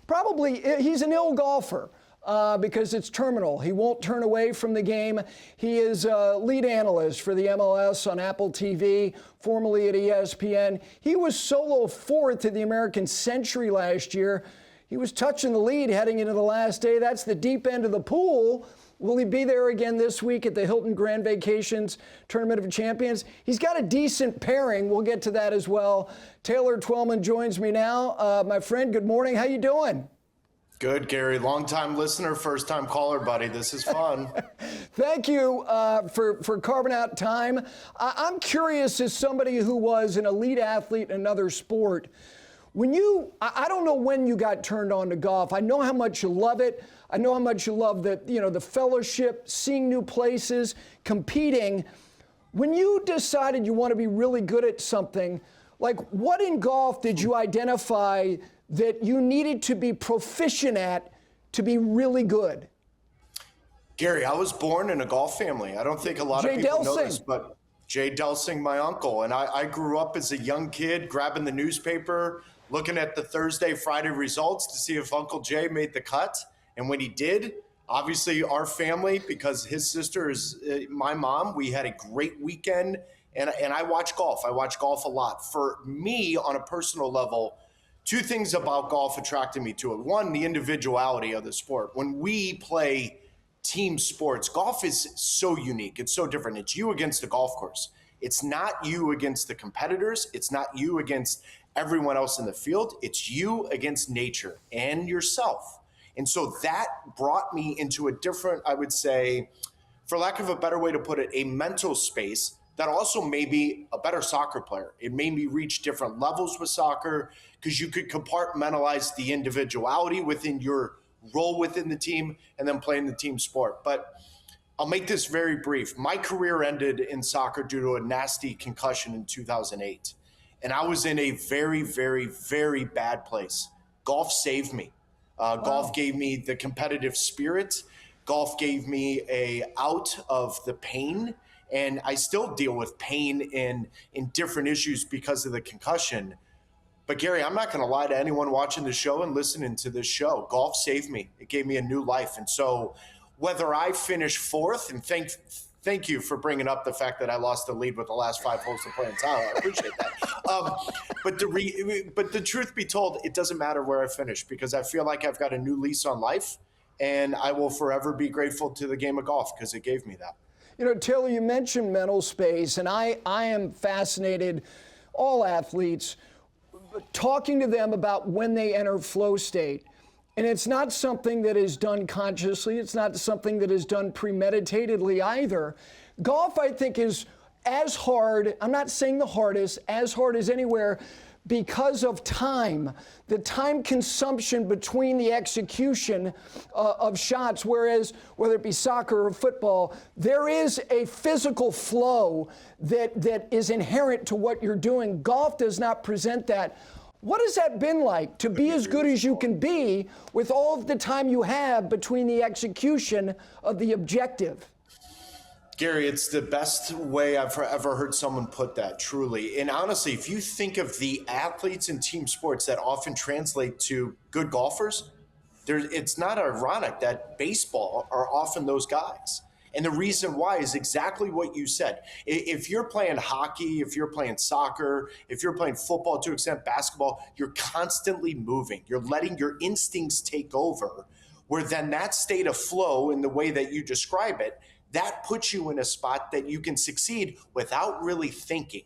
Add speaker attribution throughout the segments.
Speaker 1: Probably, he's an ill golfer. Because it's terminal. He won't turn away from the game. He is a lead analyst for the MLS on Apple TV, formerly at ESPN. He was solo fourth in the American Century last year. He was touching the lead heading into the last day. That's the deep end of the pool. Will he be there again this week at the Hilton Grand Vacations Tournament of Champions? He's got a decent pairing. We'll get to that as well. Taylor Twellman joins me now. My friend, good morning. How you doing?
Speaker 2: Good, Gary. Long-time listener, first-time caller, buddy. This is fun.
Speaker 1: Thank you for carving out time. I'm curious, as somebody who was an elite athlete in another sport, I don't know when you got turned on to golf. I know how much you love it. I know how much you love the fellowship, seeing new places, competing. When you decided you want to be really good at something, like what in golf did you identify that you needed to be proficient at to be really good?
Speaker 2: Gary, I was born in a golf family. I don't think a lot of people know this, but Jay Delsing, my uncle, and I grew up as a young kid grabbing the newspaper, looking at the Thursday, Friday results to see if Uncle Jay made the cut. And when he did, obviously our family, because his sister is my mom, we had a great weekend. And I watch golf. I watch golf a lot. For me, on a personal level, two things about golf attracted me to it. One, the individuality of the sport. When we play team sports, golf is so unique. It's so different. It's you against the golf course. It's not you against the competitors. It's not you against everyone else in the field. It's you against nature and yourself. And so that brought me into a different, I would say, for lack of a better way to put it, a mental space that also made me a better soccer player. It made me reach different levels with soccer because you could compartmentalize the individuality within your role within the team and then playing the team sport. But I'll make this very brief. My career ended in soccer due to a nasty concussion in 2008. And I was in a very, very, very bad place. Golf saved me. Golf gave me the competitive spirit. Golf gave me a out of the pain. And I still deal with pain in different issues because of the concussion. But Gary, I'm not going to lie to anyone watching the show and listening to this show. Golf saved me. It gave me a new life. And so whether I finish fourth, and thank you for bringing up the fact that I lost the lead with the last 5 holes to play in Tyler. I appreciate that. But the truth be told, it doesn't matter where I finish because I feel like I've got a new lease on life. And I will forever be grateful to the game of golf because it gave me that.
Speaker 1: You know, Taylor, you mentioned mental space, and I am fascinated, all athletes, talking to them about when they enter flow state. And it's not something that is done consciously. It's not something that is done premeditatedly either. Golf, I think, is as hard, I'm not saying the hardest, as hard as anywhere because of time, the time consumption between the execution of shots, whereas whether it be soccer or football, there is a physical flow that is inherent to what you're doing. Golf does not present that. What has that been like to be as good as you can be with all of the time you have between the execution of the objective?
Speaker 2: Gary, it's the best way I've ever heard someone put that, truly. And honestly, if you think of the athletes in team sports that often translate to good golfers, it's not ironic that baseball are often those guys. And the reason why is exactly what you said. If you're playing hockey, if you're playing soccer, if you're playing football to an extent, basketball, you're constantly moving. You're letting your instincts take over, where then that state of flow in the way that you describe it, that puts you in a spot that you can succeed without really thinking.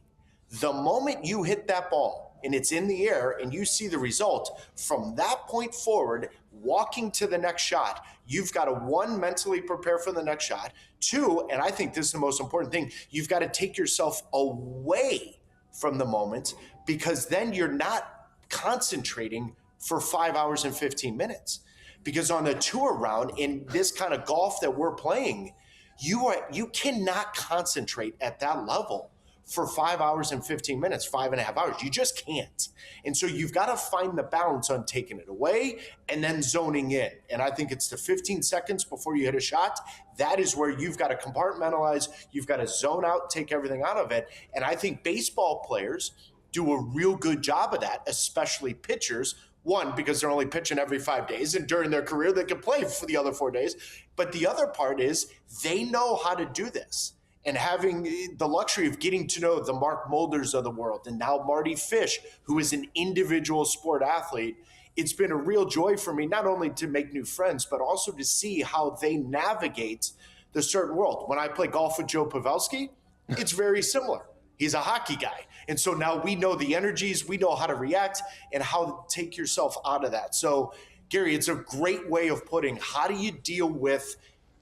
Speaker 2: The moment you hit that ball and it's in the air and you see the result, from that point forward, walking to the next shot, you've got to, one, mentally prepare for the next shot. Two, and I think this is the most important thing, you've got to take yourself away from the moment because then you're not concentrating for 5 hours and 15 minutes. Because on the tour round, in this kind of golf that we're playing, you cannot concentrate at that level for 5 hours and 15 minutes, 5.5 hours. You just can't. And so you've got to find the balance on taking it away and then zoning in. And I think it's the 15 seconds before you hit a shot. That is where you've got to compartmentalize. You've got to zone out, take everything out of it. And I think baseball players do a real good job of that, especially pitchers, One, because they're only pitching every 5 days, and during their career, they can play for the other 4 days. But the other part is they know how to do this. And having the luxury of getting to know the Mark Mulders of the world, and now Marty Fish, who is an individual sport athlete, it's been a real joy for me, not only to make new friends, but also to see how they navigate the certain world. When I play golf with Joe Pavelski, it's very similar. He's a hockey guy. And so now we know the energies, we know how to react and how to take yourself out of that. So, Gary, it's a great way of putting how do you deal with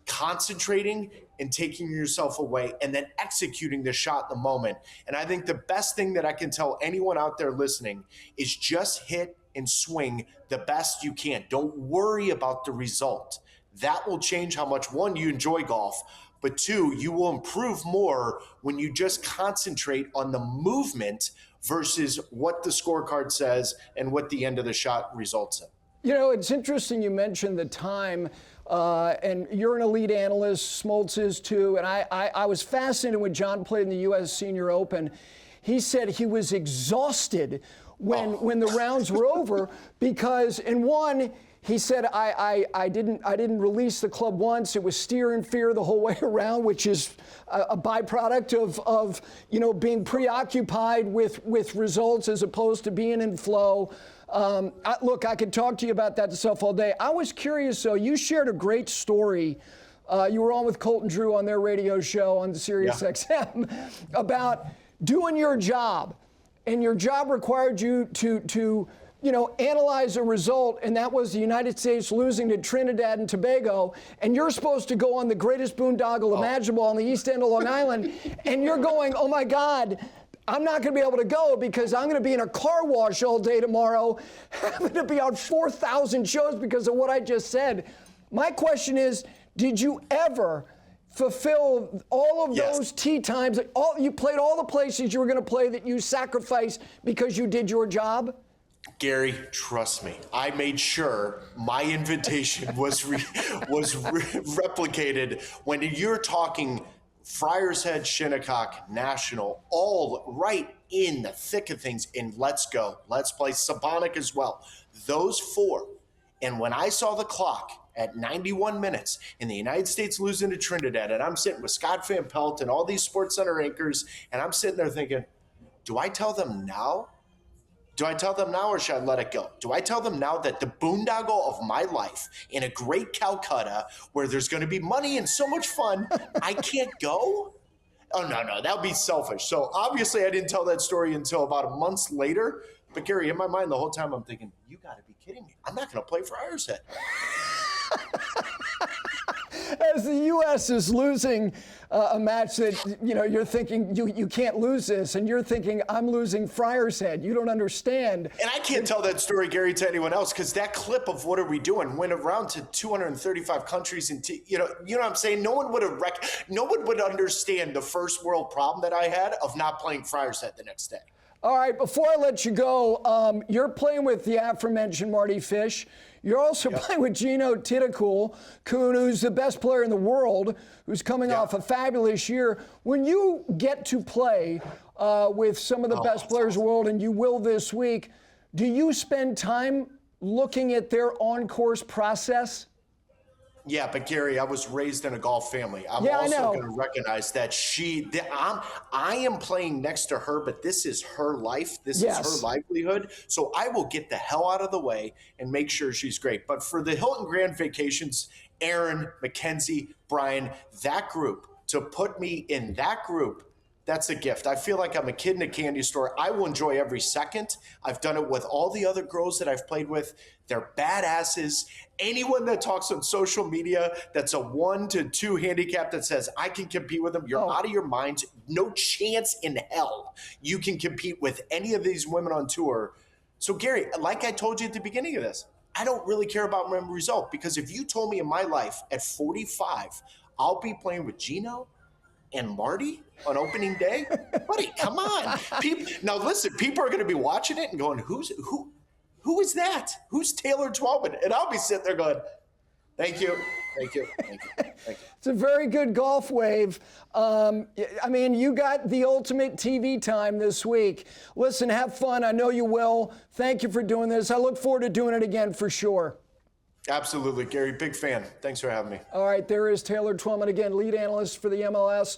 Speaker 2: concentrating and taking yourself away and then executing the shot in the moment. And I think the best thing that I can tell anyone out there listening is just hit and swing the best you can. Don't worry about the result. That will change how much, one, you enjoy golf, but two, you will improve more when you just concentrate on the movement versus what the scorecard says and what the end of the shot results in.
Speaker 1: You know, it's interesting you mentioned the time, and you're an elite analyst, Smoltz is too, and I was fascinated when John played in the U.S. Senior Open. He said he was exhausted when the rounds were over because, in one, he said, I didn't release the club once. It was steer and fear the whole way around, which is a byproduct of being preoccupied with results as opposed to being in flow. Look, I could talk to you about that stuff all day. I was curious, though. You shared a great story. You were on with Colton Drew on their radio show on Sirius XM about doing your job. And your job required you to analyze a result, and that was the United States losing to Trinidad and Tobago, and you're supposed to go on the greatest boondoggle imaginable on the east end of Long Island, and you're going, oh my God, I'm not going to be able to go because I'm going to be in a car wash all day tomorrow, having to be on 4,000 shows because of what I just said. My question is, did you ever fulfill all of those tee times? You played all the places you were going to play that you sacrificed because you did your job?
Speaker 2: Gary, trust me. I made sure my invitation was replicated. When you're talking Friars Head, Shinnecock, National, all right in the thick of things, and let's go. Let's play Sabonic as well. Those four. And when I saw the clock at 91 minutes in the United States losing to Trinidad, and I'm sitting with Scott Van Pelt and all these SportsCenter anchors, and I'm sitting there thinking, do I tell them now? Do I tell them now or should I let it go? Do I tell them now that the boondoggle of my life in a great Calcutta where there's going to be money and so much fun, I can't go? Oh, no, that would be selfish. So obviously I didn't tell that story until about a month later. But Gary, in my mind the whole time I'm thinking, you got to be kidding me. I'm not going to play for Friars Head.
Speaker 1: As the U.S. is losing a match that, you're thinking you can't lose this, and you're thinking I'm losing Friars Head. You don't understand.
Speaker 2: And I can't tell that story, Gary, to anyone else because that clip of what are we doing went around to 235 countries, and you know what I'm saying. No one would understand the first world problem that I had of not playing Friars Head the next day.
Speaker 1: All right, before I let you go, you're playing with the aforementioned Marty Fish. You're also playing with Gino Titicul, who's the best player in the world, who's coming off a fabulous year. When you get to play with some of the best players in the world, and you will this week, do you spend time looking at their on-course process?
Speaker 2: Yeah, but Gary, I was raised in a golf family. I'm also going to recognize that I am playing next to her, but this is her life. This is her livelihood. So I will get the hell out of the way and make sure she's great. But for the Hilton Grand Vacations, Aaron, Mackenzie, Brian, that group, to put me in that group, that's a gift. I feel like I'm a kid in a candy store. I will enjoy every second. I've done it with all the other girls that I've played with. They're badasses. Anyone that talks on social media that's a 1 to 2 handicap that says, I can compete with them, you're out of your mind. No chance in hell you can compete with any of these women on tour. So, Gary, like I told you at the beginning of this, I don't really care about my result because if you told me in my life at 45, I'll be playing with Gino and Marty on opening day, buddy, come on. Now listen, people are going to be watching it and going, who is that? Who's Taylor Twellman? And I'll be sitting there going, thank you. Thank you. Thank you. Thank you.
Speaker 1: It's a very good golf wave. I mean, you got the ultimate TV time this week. Listen, have fun. I know you will. Thank you for doing this. I look forward to doing it again for sure.
Speaker 2: Absolutely, Gary. Big fan. Thanks for having me.
Speaker 1: All right, there is Taylor Twellman again, lead analyst for the MLS.